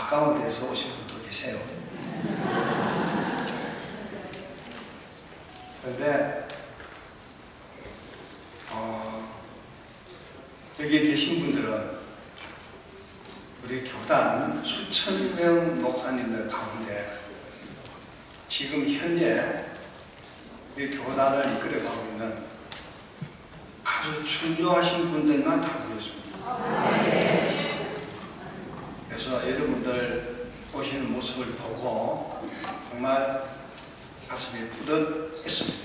가까운 데서 오신 분도 계세요. 그런데 여기 계신 분들은 우리 교단 수천 명 목사님들 가운데 지금 현재 우리 교단을 이끌어가고 있는 아주 충성하신 분들만 다 모였습니다. 그래서 여러분들 오시는 모습을 보고 정말 가슴이 뿌듯했습니다.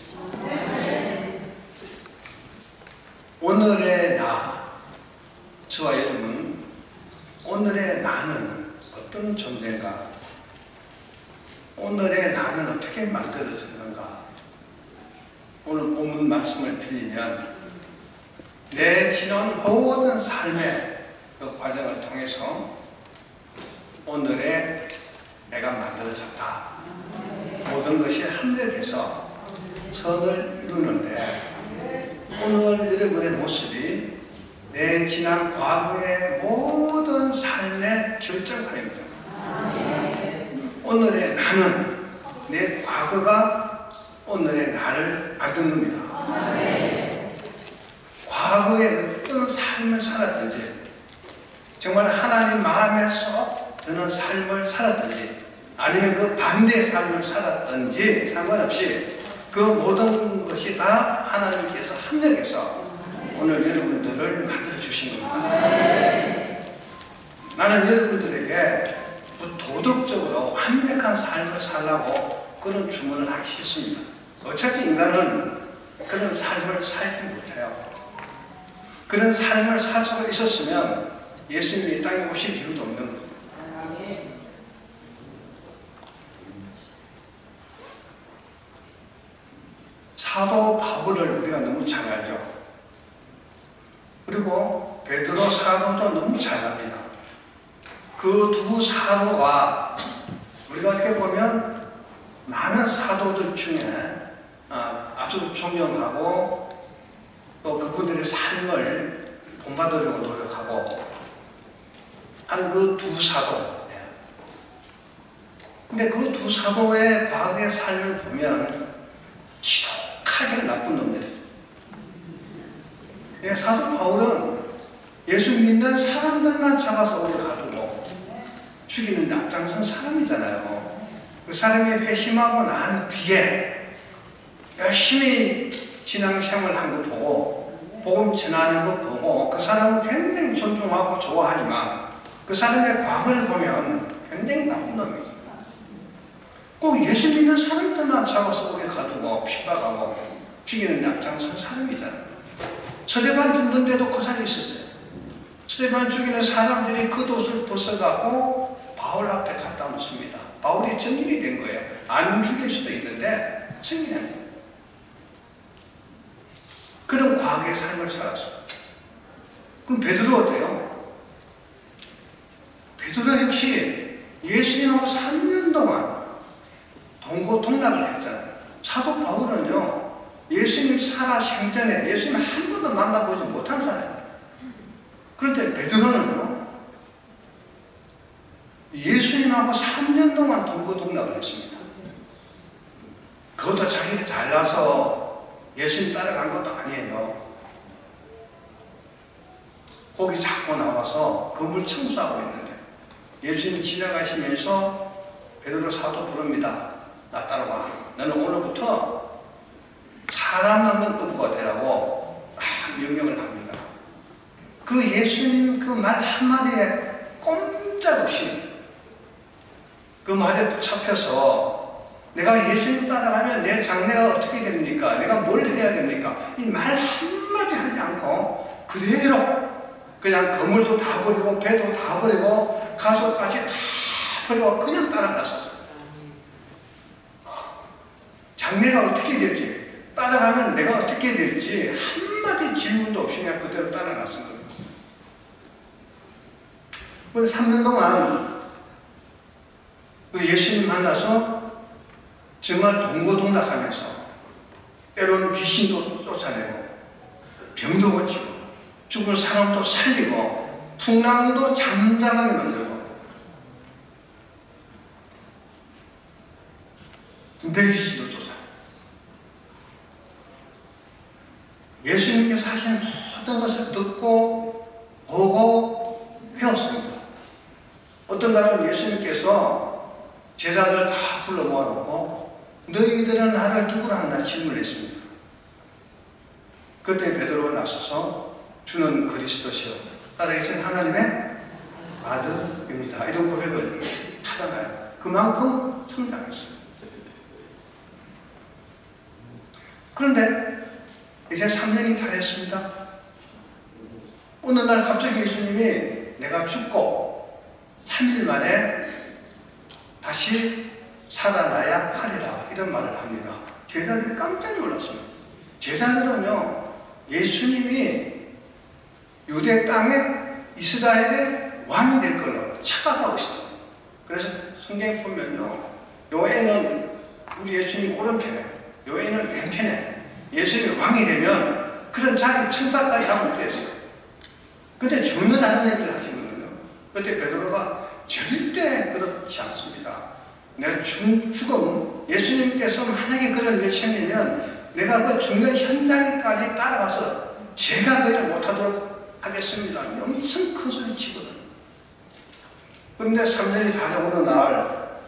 오늘의 나, 저와 여러분, 오늘의 나는 어떤 존재인가? 오늘의 나는 어떻게 만들어졌는가? 오늘 본문 말씀을 빌리면 내 지난 모든 삶의 그 과정을 통해서 오늘의 내가 만들어졌다. 모든 것이 합력해서 선을 이루는데 오늘 여러분의 모습이 내 지난 과거의 모든 삶의 결정판입니다. 오늘의 나는 내 과거가 오늘의 나를 만든 겁니다. 과거에 어떤 삶을 살았든지 정말 하나님 마음에 쏙 드는 삶을 살았든지 아니면 그 반대의 삶을 살았든지 상관없이 그 모든 것이 다 하나님께서 합력해서 오늘 여러분들을 만들어 주신 겁니다. 나는 여러분들에게 도덕적으로 완벽한 삶을 살라고 그런 주문을 하기 싫습니다. 어차피 인간은 그런 삶을 살지 못해요. 그런 삶을 살 수가 있었으면 예수님이 이 땅에 오실 이유도 없는 겁니다. 사도 바울을 우리가 너무 잘 알죠. 그리고 베드로 사도도 너무 잘 압니다. 그 두 사도가 우리가 어떻게 보면 많은 사도들 중에 아주 존경하고 또 그분들의 삶을 본받으려고 노력하고 하는 그 두 사도. 근데 그 두 사도의 과거의 삶을 보면 지독하게 나쁜 놈들이에요. 사도 바울은 예수 믿는 사람들만 잡아서 오래 가두고 죽이는 데 앞장선 사람이잖아요. 그 사람이 회심하고 난 뒤에 열심히 신앙생활을 한 거 보고 복음 전하는 거 보고 그 사람을 굉장히 존중하고 좋아하지만 그 사람의 과거를 보면 굉장히 나쁜 놈이죠. 꼭 예수 믿는 사람들만 잡아서 오래 가두고 핍박하고 죽이는 데 앞장선 사람이잖아요. 스데반 죽는데도 그 자리에 있었어요. 스데반 죽이는 사람들이 겉옷을 벗어갖고 바울 앞에 갖다 놓습니다. 바울이 정인이 된 거예요. 안 죽일 수도 있는데 정인이 된 거예요. 그런 과거의 삶을 살았어요. 그럼 베드로 어때요? 베드로 역시 예수님하고 3년 동안 동고동락을 했잖아요. 사도 바울은요, 예수님 살아 생전에 예수님 한 번도 만나보지 못한 사람이에요. 그런데 베드로는요, 예수님하고 3년 동안 동고동락을 했습니다. 그것도 자기가 잘나서 예수님 따라간 것도 아니에요. 거기 자꾸 나와서 건물 청소하고 있는데 예수님 지나가시면서 베드로 사도 부릅니다. 나 따라와. 너는 오늘부터 사람 남는 어부가 되라고 명령을 합니다. 그 예수님 그 말 한마디에 꼼짝없이 그 말에 붙잡혀서 내가 예수님 따라가면 내 장래가 어떻게 됩니까? 내가 뭘 해야 됩니까? 이 말 한마디 하지 않고 그대로 그냥 건물도 다 버리고 배도 다 버리고 가족까지 다 버리고 그냥 따라갔었어요. 장래가 어떻게 될지 따라가면 내가 어떻게 될지 한마디 질문도 없이 그냥 그대로 따라갔은 거예요. 3년 동안 그 예수님 만나서 정말 동고동락하면서 때로는 귀신도 쫓아내고 병도 고치고 죽은 사람도 살리고 풍랑도 잠잠하게 만들고 문대리씨도 쫓아. 예수님께서 하신 모든 것을 듣고 보고 배웠습니다. 어떤 날은 예수님께서 제자들 다 불러 모아놓고 너희들은 나를 누구라 하나 질문했습니다. 그때 베드로가 나서서 주는 그리스도시요 살아계신 하나님의 아들입니다. 이런 고백을 하잖아요. 그만큼 성장했어요. 그런데 이제 3년이 다 했습니다. 어느 날 갑자기 예수님이 내가 죽고 3일 만에 다시 살아나야 하리라 이런 말을 합니다. 제자들이 깜짝 놀랐어요. 제자들은요 예수님이 유대 땅에 이스라엘의 왕이 될 걸로 착각하고 있어요. 그래서 성경에 보면요 요 애는 우리 예수님 오른편에 요 애는 왼편에 예수님이 왕이 되면 그런 자기 청탁까지 하고 그랬어요. 근데 전혀 다른 얘기를 하시거든요. 그때 베드로가 절대 그렇지 않습니다. 내가 죽음, 예수님께서 만약에 그런 일을 생기면 내가 그 죽는 현장까지 따라가서 제가 그를 못하도록 하겠습니다. 엄청 큰 소리 치거든요. 그런데 3년이 다 되고 어느 날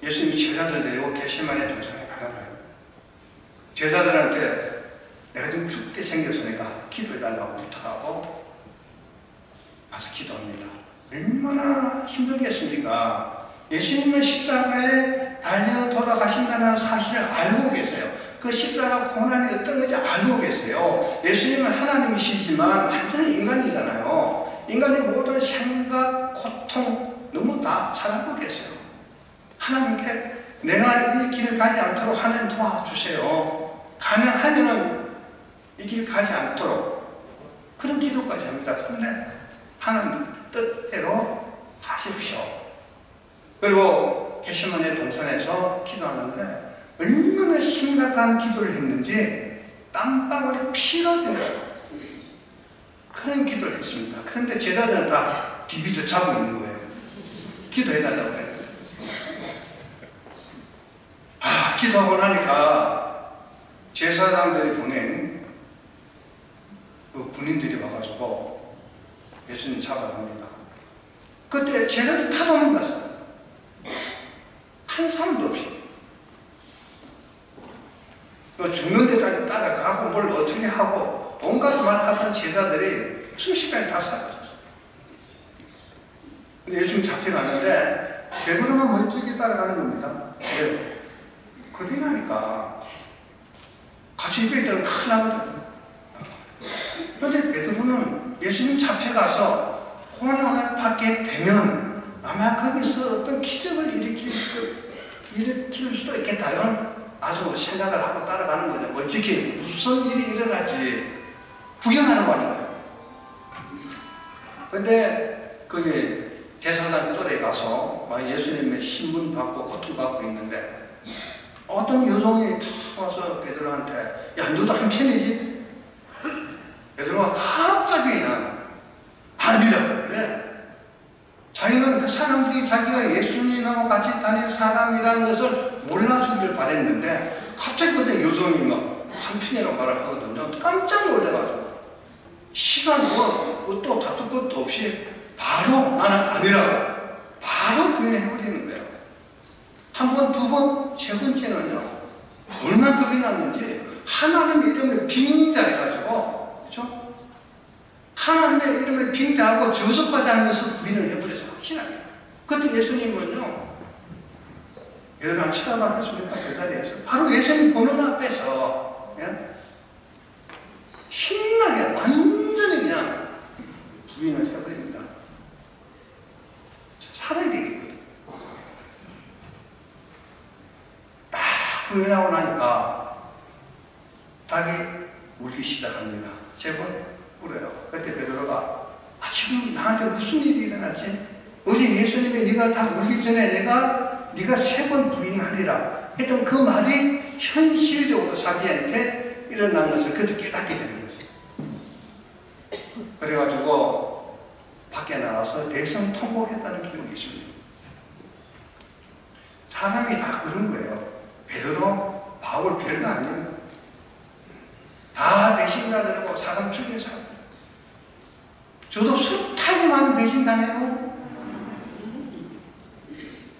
예수님이 제자들 데리고 겟세마네 동산에 가잖아요. 제자들한테 내가 좀 죽게 생겼으니까 기도해달라고 부탁하고 가서 기도합니다. 얼마나 힘들겠습니까? 예수님은 십자가에 달려 돌아가신다는 사실을 알고 계세요. 그 십자가 고난이 어떤 건지 알고 계세요. 예수님은 하나님이시지만 완전히 인간이잖아요. 인간의 모든 생각, 고통 너무 다 잘 알고 계세요. 하나님께 내가 이 길을 가지 않도록 하나님 도와주세요. 가능하면 이 길 가지 않도록 그런 기도까지 합니다. 그런데 하나님 뜻대로 하십시오. 그리고 겟세마네 동산에서 기도하는데 얼마나 심각한 기도를 했는지 땀방울에 피가 들어요. 그런 기도를 했습니다. 그런데 제자들은 다 비비져 자고 있는 거예요. 기도해달라고 해요. 기도하고 나니까 제사장들이 보낸 그 군인들이 와가지고 예수님 잡아갑니다. 그때 제자들 다 도망갔어요. 한 사람도 없이. 죽는 데까지 따라가고 뭘 어떻게 하고 온갖 말 하던 제자들이 순식간에 다 사라졌어요. 근데 예수님 잡혀가는데 베드로만 멀쩡히 따라가는 겁니다. 왜요? 겁이 나니까 같이 입에 있다가 큰일 나거든요. 그런데 베드로는 예수님 잡혀가서 고난을 받게 되면 아마 거기서 어떤 기적을 일으킬 수도 있겠다 이런 아주 생각을 하고 따라가는 거죠. 멀찍이 무슨 일이 일어날지 구경하는 거 아닌가요? 근데 거기 제사장 뜰에 가서 예수님의 신분 받고 고통받고 있는데 어떤 여종이 탁 와서 베드로한테 야 너도 한편이지? 베드로가 갑자기 그냥 아니라 왜? 자기는 그 사람들이 자기가 예수님하고 같이 다닌 사람이라는 것을 몰라주길 바랬는데 갑자기 그때 여종이 막 한편이라고 말을 하거든요. 깜짝 놀래가지고 시간 또 다툴 것도 없이 바로 나는 아니라고 바로 부인해버리는 거예요. 한 번, 두 번, 세 번째는요 얼마나 겁이 났는지 하나님의 이름을 빙자해가지고 그렇죠? 하나님의 이름을 빙자하고 저속하지 않으면서 부인을 해버려서 확실하게. 그때 예수님은요 여러분 치라만 했습니까? 그 자리에서 바로 예수님 보는 앞에서 신나게 완전히 그냥 부인을 해버립니다. 살아야 되겠거든요. 딱 부인하고 나니까 닭이 울기 시작합니다. 세 번 울어요. 그때 베드로가 지금 나한테 무슨 일이 일어났지? 어제 예수님이 네가 다 울기 전에 네가 세 번 부인하리라 했던 그 말이 현실적으로 자기한테 일어난 것을 그때 깨닫게 되는 거죠. 그래가지고 밖에 나가서 대성통곡했다는 기록이 있습니다. 사람이 다 그런 거예요. 베드로, 바울 별거 아니에요. 다 배신자들이고 사람 죽인 사람. 저도 숱하게 많은 배신당해요.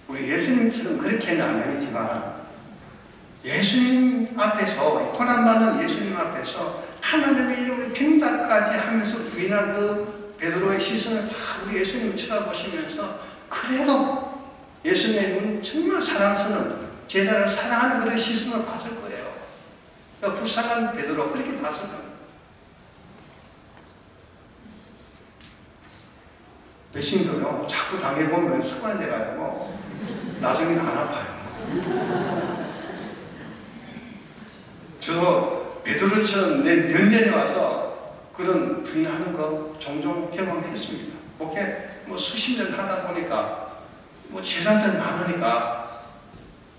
우리 예수님처럼 그렇게는 안 되겠지만 예수님 앞에서, 고난받는 예수님 앞에서 하나님의 이름을 빙자까지 하면서 부인한 그 베드로의 시선을 다 우리 예수님을 쳐다보시면서 그래도 예수님은 정말 사랑스러운 제자를 사랑하는 그런 시선을 봤을 거예요. 그러니까 불쌍한 베드로 그렇게 봤을 겁니다. 배신도요 자꾸 당해보면 습관이 돼가지고 나중에는 안 아파요. 저 베드로처럼 내 면전에 와서 그런 부인하는 거 종종 경험했습니다. 목회 뭐 수십 년 하다 보니까 뭐 제자들 많으니까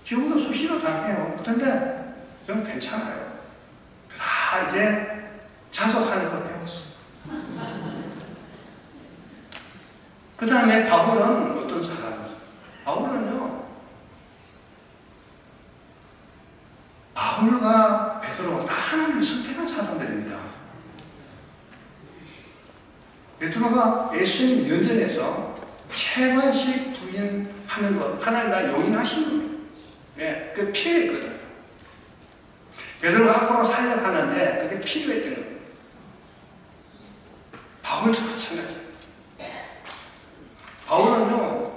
지금도 수시로 당해요. 그런데 저는 괜찮아요. 다 이제 자족하는 걸 배웠어요. 그 다음에 바울은 어떤 사람이죠? 바울은요, 바울과 베드로 다 하나님이 선택한 사람들입니다. 베드로가 예수님 면전에서 3번씩 부인하는 것, 하나님 나 용인하신 겁니다. 네, 그게 필요했거든요. 베드로가 앞으로 사역하는데 그게 필요했던 겁니다. 바울도 마찬가지예요. 바울은요,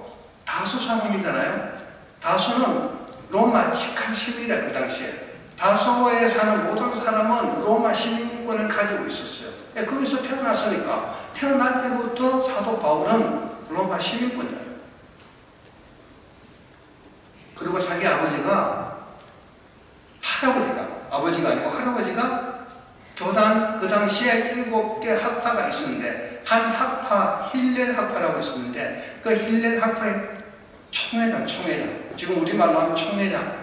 다소 사람이잖아요. 다소는 로마 직한 시민이다, 그 당시에. 다소에 사는 모든 사람은 로마 시민권을 가지고 있었어요. 거기서 태어났으니까, 태어날 때부터 사도 바울은 로마 시민권이에요. 그리고 자기 아버지가, 아버지가 아니고 할아버지가 교단, 그 당시에 7개 학파가 있었는데, 한 학파, 힐렐 학파라고 있었는데, 그 힐렐 학파의 총회장, 지금 우리말로 하면 총회장.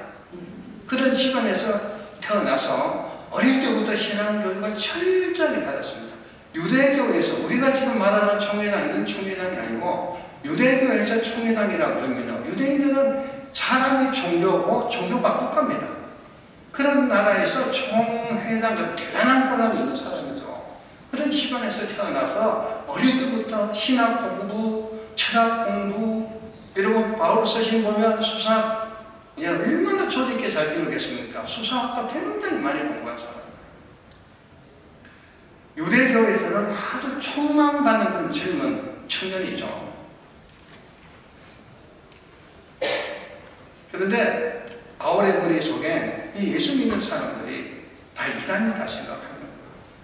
그런 집안에서 태어나서 어릴 때부터 신앙교육을 철저하게 받았습니다. 유대교에서, 우리가 지금 말하는 총회장은 총회장이 아니고, 유대교에서 총회장이라고 그럽니다. 유대인들은 사람이 종교고, 종교가 국가입니다. 그런 나라에서 총회장, 그 대단한 권한이 있는 사람이죠. 그런 집안에서 태어나서 어릴 때부터 신학 공부, 철학 공부, 여러분 바울 서신 보면 수사, 얼마나 조리 있게 잘 기록했습니까? 수사학과 굉장히 많이 공부한 사람. 유대교에서는 아주 촉망받는 그런 젊은 청년이죠. 그런데 바울의 글의 속에 이 예수 믿는 사람들이 다 이단이다 생각합니다.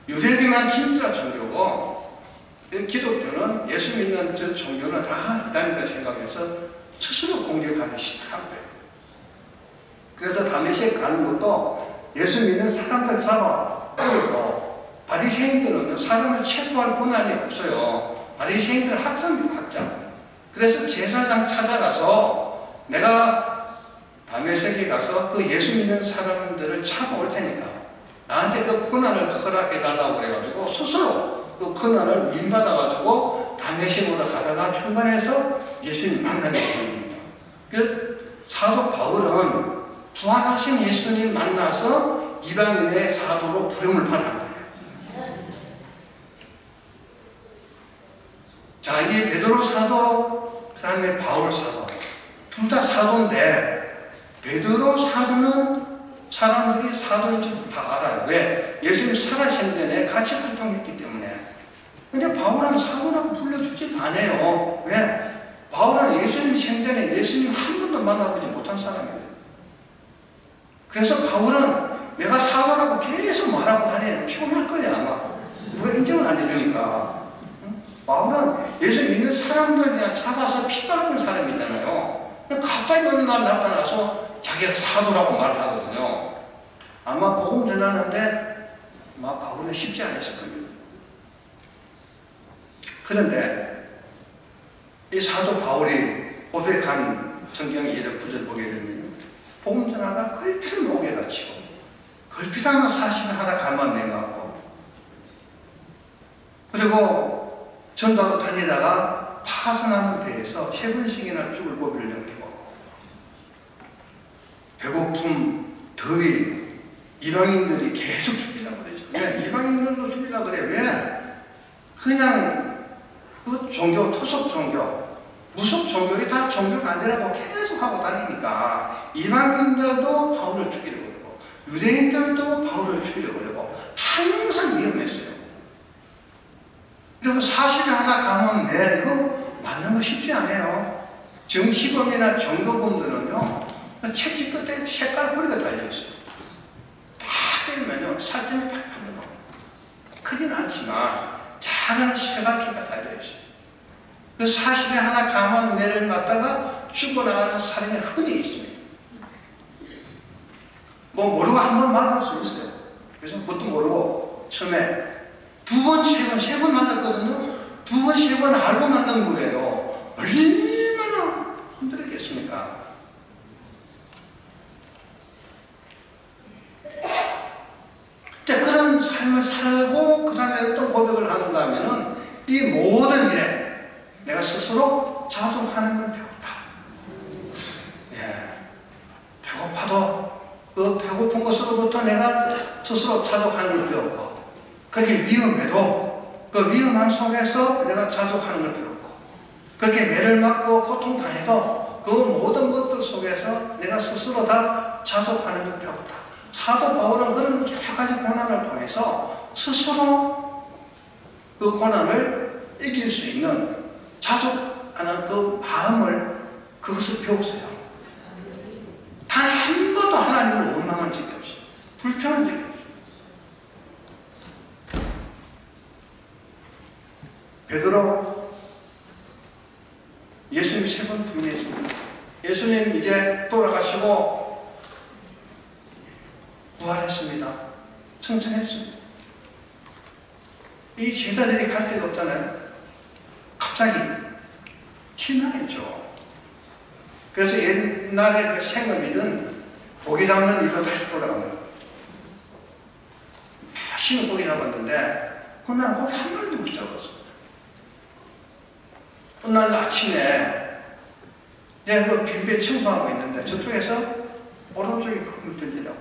유대교만 진짜 종교고 기독교는, 예수 믿는 저 종교는 다 이단이다 생각해서 스스로 공격하기 시작한 거예요. 그래서 다메섹 가는 것도 예수 믿는 사람들 잡아 끌고, 바리새인들은 사람을 체포할 권한이 없어요. 바리새인들은 학자. 그래서 제사장 찾아가서 내가 다메섹에 가서 그 예수 믿는 사람들을 잡아올 테니까 나한테 그 권한을 허락해달라고 그래가지고 스스로 그 권한을 인받아가지고 다메섹으로 가다가 출발해서 예수님 만나게 됩니다. 그 사도 바울은 부활하신 예수님 만나서 이방인의 사도로 부름을 받은 거예요. 자, 이 베드로 사도, 그 다음에 바울 사도, 둘 다 사도인데 베드로 사도는 사람들이 사도인 줄 다 알아요. 왜? 예수님 살아생전에 같이 활동했기 때문에. 근데 바울은 사도라고 불러주지 않아요. 왜? 바울은 예수님 생전에 예수님 한 번도 만나보지 못한 사람이에요. 그래서 바울은 내가 사도라고 계속 말하고 다니는 피곤할 거야, 아마. 누가 인정을 안 해주니까. 바울은 예수 믿는 사람들 그냥 잡아서 피 빨는 사람이잖아요. 갑자기 어느 날 나타나서 자기가 사도라고 말하거든요. 아마 복음 전하는데 아마 바울은 쉽지 않았을 겁니다. 그런데 이 사도 바울이 고백한 성경의 1절 9절 보게 되면 복음 전하다 걸핏 목에 다치고 걸핏하면 사실을 하나 가만 내놓고 그리고 전도로 다니다가 파선하는 배에서 3번씩이나 죽을 고비를 넘기고 배고픔, 저희 이방인들이 계속 죽이려고 그러죠. 왜? 이방인들도 죽이려고 그래. 왜? 그냥 그 종교, 토속 종교, 무속 종교, 이게 다 종교가 안 되라고 계속 하고 다니니까 이방인들도 바울을 죽이려고 그러고 유대인들도 바울을 죽이려고 그러고 항상 위험했어요. 여러분 사실이 하나 가면 이거 맞는 거 쉽지 않아요. 정치범이나 종교범들은요 채찍 끝에 색깔 뿌리가 달려있어요. 딱 때리면요 살점이 딱 풀려요. 크진 않지만 작은 세바퀴가 달려있어요. 그 사실이 하나 가면 매를 맞다가 죽어나가는 사람이 흔히 있습니다. 뭐 모르고 한 번 맞을 수 있어요. 그래서 그것도 모르고 처음에 두 번, 세 번 맞았거든요. 두 번, 세 번 알고 맞는 거예요. 얼마나 힘들었겠습니까? 그런 삶을 살고 그 다음에 어떤 고백을 하는가 하면은 이 모든 일에 내가 스스로 자족하는 걸 배웠다. 예. 배고파도 그 배고픈 것으로부터 내가 스스로 자족하는 걸 배웠고 그렇게 위험해도 그 위험한 속에서 내가 자족하는 걸 배웠고 그렇게 매를 맞고 고통당해도 그 모든 것들 속에서 내가 스스로 다 자족하는 걸 배웠다. 사도 바울은 그런 여러 가지 고난을 통해서 스스로 그 고난을 이길 수 있는 자족하는 그 마음을 그것을 배웠어요. 단 한 번도 하나님을 원망한 적이 없어요. 불평한 적이 없어요. 베드로 예수님 세 번 부인했습니다. 예수님 이제 돌아가시고 부활했습니다. 승천했습니다. 이 제자들이 갈 데가 없잖아요. 갑자기 신나겠죠. 그래서 옛날에 그 생업이든 고기 잡는 일로 다시 돌아갑니다. 열심히 고기 잡았는데 그날 고기 한 마리도 못 잡았어. 그날 아침에 내가 그 빈배 청소하고 있는데 저쪽에서 오른쪽에 금을 던지라고.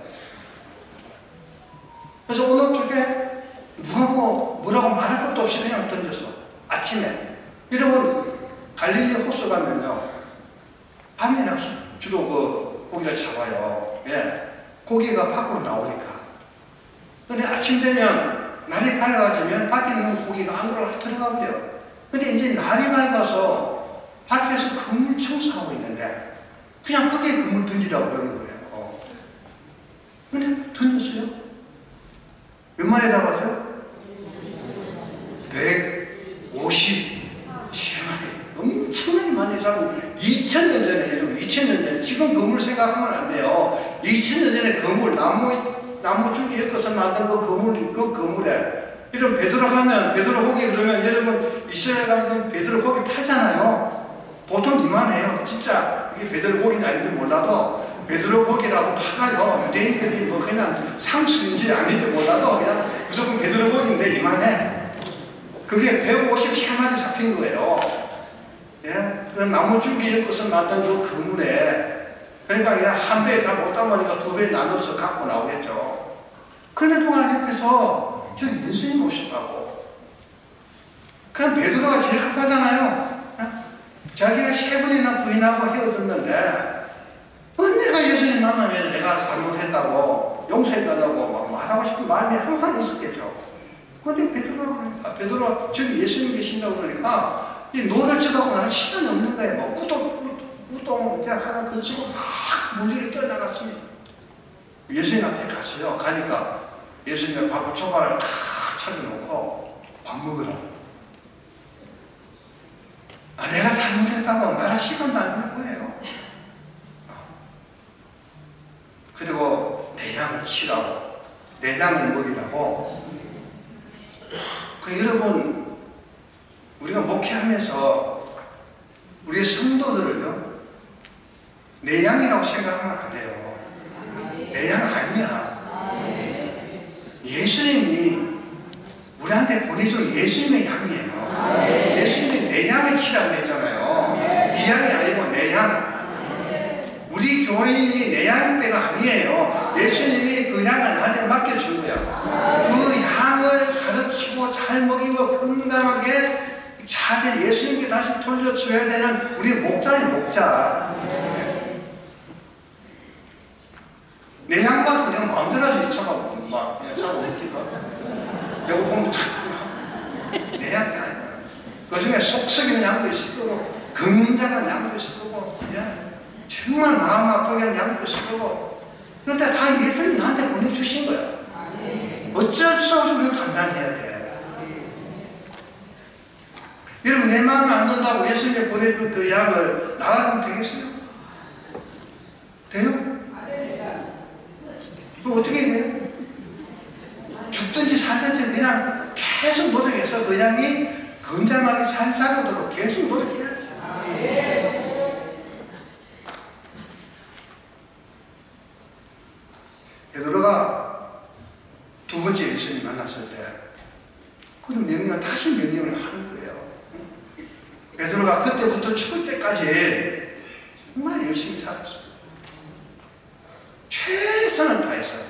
그래서 오른쪽에 누가 뭐라고 말할 것도 없이 그냥 던졌어. 아침에. 여러분 갈릴리 호수 가면요 밤에는 주로 그 고기가 잡아요. 예. 고기가 밖으로 나오니까. 근데 아침 되면 날이 밝아지면 밖에 있는 고기가 안으로 들어가 버려. 근데 이제 날이 밝아서 밖에서 그물 청소하고 있는데 그냥 거기에 그물 던지라고 그러는 거예요. 근데 던졌어요. 몇 마리 잡았어요? 153마리. 엄청나게 많이 잡고 2000년 전에 해도 2000년 전에 지금 그물 생각하면 안 돼요. 2000년 전에 그물 나무 줄기 엮어서 만든 그 그물에 이런 베드로 가면 베드로 고기 그러면 여러분 이스라엘 가면 베드로 고기 팔잖아요. 보통 이만해요. 진짜 이게 베드로 고기는 아닌지 몰라도 베드로 고기라고 팔아요. 유대인들이 뭐 그냥 상수인지 아닌지 몰라도 그냥 무조건 베드로 고기인데 이만해. 그게 153마리 잡힌 거예요. 예? 그 나무 줄기 엮어서 만든 그 그물에 그러니까 그냥 한 배에 다 못 담으니까 두 배에 나눠서 갖고 나오겠죠. 그런데 동안 옆에서 저 예수님 오셨다고. 그냥 베드로가 제일 급하잖아요. 자기가 3번이나 부인하고 헤어졌는데 내가 예수님 만나면 내가 잘못했다고 용서해달라고 막 말하고 싶은 마음이 항상 있었겠죠. 그런데 베드로가 저기 예수님 계신다고 그러니까 이 노를 쳐다보고 나는 시간이 없는 거예요. 뭐 우동 하나 건지고 막 물리를 떠나갔습니다. 예수님 앞에 갔어요. 가니까 예수님의 밥을 초밥을 탁 차려놓고 밥 먹으라고. 내가 잘못했다고 말할 시간도 안 되는 거예요. 그리고 내장을 치라고, 내장을 먹이라고. 여러분, 우리가 목회하면서 우리의 성도들을요, 내양이라고 생각하면 안 돼요. 내양 아니야. 예수님이 우리한테 보내준 예수님의 양이에요. 예수님이 내 양을 치라고 했잖아요. 네 양이 아니고 내 양. 우리 우리 교인이 내 양배가 아니에요. 예수님이 그 양을 나한테 맡겨준 거야. 그 양을 가르치고 잘 먹이고 건강하게 잘 예수님께 다시 돌려줘야 되는 우리 목자의 목자. 내 양반은 그냥 마음대로 하지. 차가 막 차가 어디가 내가 보면 내 양이 아니야. 그 중에 속 썩이는 양도 있을 거고 긍정적인 양도 있을 거고 정말 마음 아프게 하는 양도 있을 거고. 그런데 다 예수님이 나한테 보내주신 거야. 어쩔 수 없이 그걸 감당해야 돼. 여러분, 내 마음에 안 든다고 예수님이 보내준 그 양을 나가면 되겠어요? 돼요? 그럼 어떻게 해야 돼요? 죽든지 살든지 그냥 계속 노력해서 그 양이 건장하게 잘 자라도록 계속 노력해야지. 베드로가 두 번째 예수님 만났을 때 그런 명령을 다시 명령을 하는 거예요. 베드로가 그때부터 죽을 때까지 정말 열심히 살았어요. 최선을 다했어요.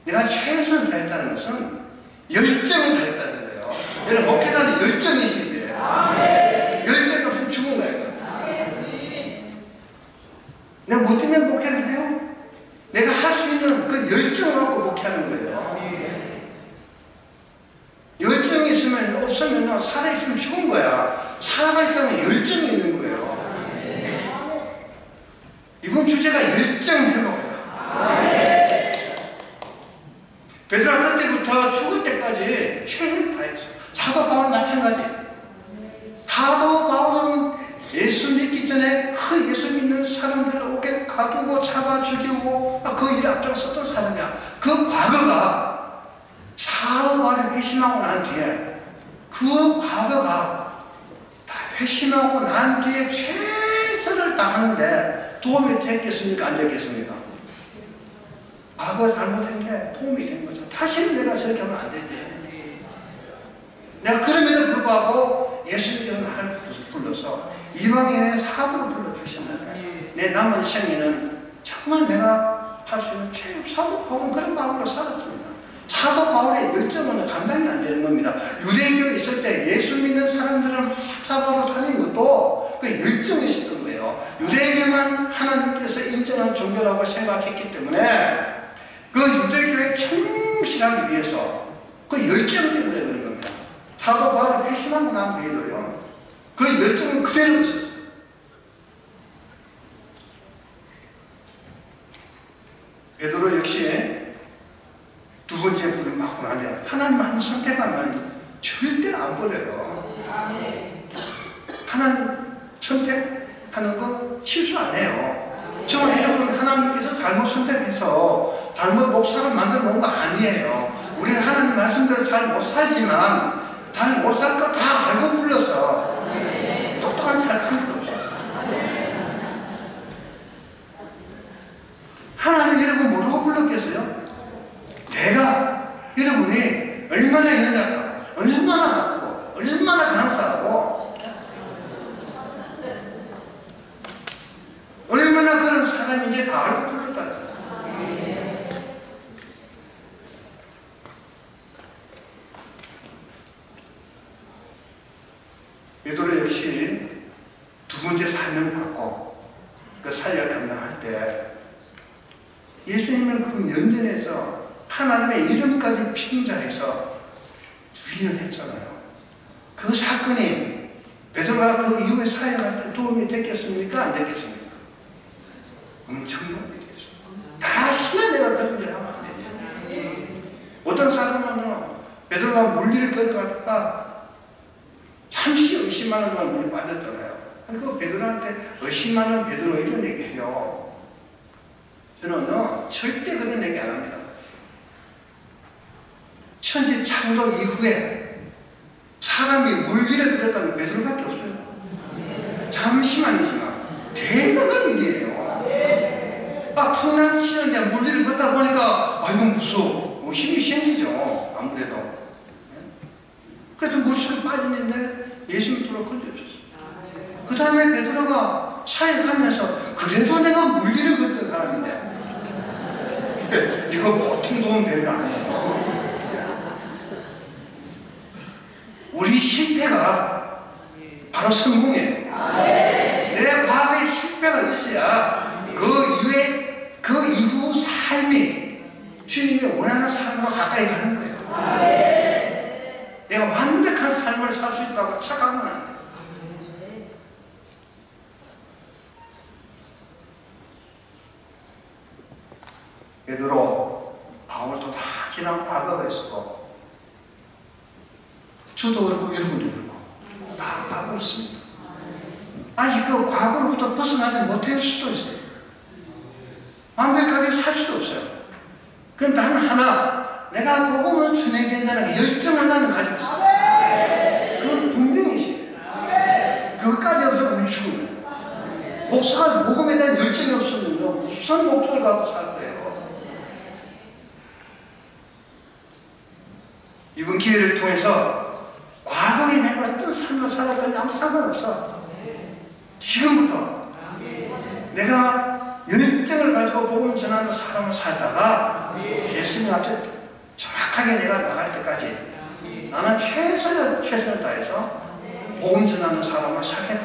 내가 최선을 다했다는 것은 열정을 다했다는 거예요. 여러분, 목회자는 열정이 있어야 돼요. 열정이 없으면 죽은 거예요. 내가 뭐 때문에 목회를 해요? 내가 할 수 있는 그 열정을 갖고 목회하는 거예요. 열정이 있으면 없으면 살아있으면 죽은 거야. 살아있다는 열정이 있는 거예요. 이번 주제가 열정 회복이다. 베드로가 그때부터 죽을 때까지 최선을 다했어요. 사도 바울 마찬가지. 사도 바울은 예수 믿기 전에 그 예수 믿는 사람들을 오게 가두고 잡아 죽이고 그 일에 앞장섰던 사람이야. 그 과거가 사도 바울이 회심하고 난 뒤에 그 과거가 다 회심하고 난 뒤에 최선을 다하는데 도움이 됐겠습니까? 안 됐겠습니까? 과거 잘못한 게 도움이 된 거죠. 다시는 내가 저렇게 하면 안 되지. 내가 그럼에도 불구하고 예수님께서 나를 불러서 이방인의 사부를 불러주셨는데 내 남은 생에는 정말 내가 할 수 있는 최고 사도 바울은 그런 마음으로 살았습니다. 사도 바울의 열정은 감당이 안 되는 겁니다. 유대교에 있을 때 예수 믿는 사람들은 사바로 다니는 것도 그 열정이 있었던 거예요. 유대교만 하나님께서 인정한 종교라고 생각했기 때문에 그 유대교에 충실하기 위해서 그 열정 때문에 그런 겁니다. 사도 바울이 회심하고 난 뒤에도요, 그 열정은 그대로 있었어요. 베드로 역시 두 번째 부름 받고 나면 하나님 한 선택하면 절대 안 버려요. 하나님 선택하는 거 실수 안 해요. 저 여러분, 하나님께서 잘못 선택해서 잘못 목사를 만들어 놓은 거 아니에요. 우리가 하나님 말씀대로 잘 못 살지만 잘 못 살 거 다 알고 불렀어. 똑똑한 사람도 없어. 하나님 여러분 모르고 불렀겠어요? 내가 여러분이 얼마나 연약하고 얼마나 아프고 얼마나 강사하고 얼마나 그런 사람인지 다 알고 불렀다. 베드로 역시 두 번째 사명 받고 그 사역 감당할 때 예수님은 그 면전에서 하나님의 이름까지 핑자해서 위언했잖아요. 그 사건이 베드로가 그 이후에 사역할 때 도움이 됐겠습니까? 안 됐겠습니까? 엄청 도움이 됐죠. 다시는 내가 그런 일 하면 안 되지. 어떤 사람은 베드로가 물리를 끌어가다가 잠시 의심하는 동안 물이 빠졌잖아요. 그 베드로한테 의심하는 베드로 이런 얘기해요. 저는 절대 그런 얘기 안 합니다. 천지 창조 이후에 사람이 물기를 들였다는 베드로밖에 없어요. 잠시만이지만 대단한 일이에요. 막 풍랑 치는데 물기를 걷다 보니까 아이고 무서워. 힘이 생기죠. 아무래도. 그래도 물속에 빠지는데 예수님 들어 건져줬어요. 그 다음에 베드로가 사역하면서 그래도 내가 물리를 걷던 사람인데 이거 보통 도움 되는 거 아니에요. 우리 실패가 바로 성공이에요. 내 과거에 실패가 있어야 그 이후 삶이 주님이 원하는 삶으로 가까이 가는 거예요. 내가 완벽한 삶을 살 수 있다고 착각하면 안 돼요. 베드로, 바울도 다 지난 과거가 있었고, 저도 그렇고 여러분도 그렇고 다 과거 있습니다. 아직 그 과거로부터 벗어나지 못할 수도 있어요. 완벽하게 살 수도 없어요. 그럼 단 하나, 내가 복음을 전해야 된다는 열정 하나는 가지고 있어요. 그건 분명히 있어요. 그것까지 없어 우리 죽어요. 목사가 복음에 대한 열정이 없으면요, 무슨 목적을 갖고 살 거예요. 이번 기회를 통해서 과거에 내가 어떤 삶을 살았건지 아무 상관없어. 지금부터 내가 열정을 가지고 복음 전하는 사람을 살다가 예수님 앞에 정확하게 내가 나갈 때까지 나는 최선을 다해서 복음 전하는 사람을 살겠다.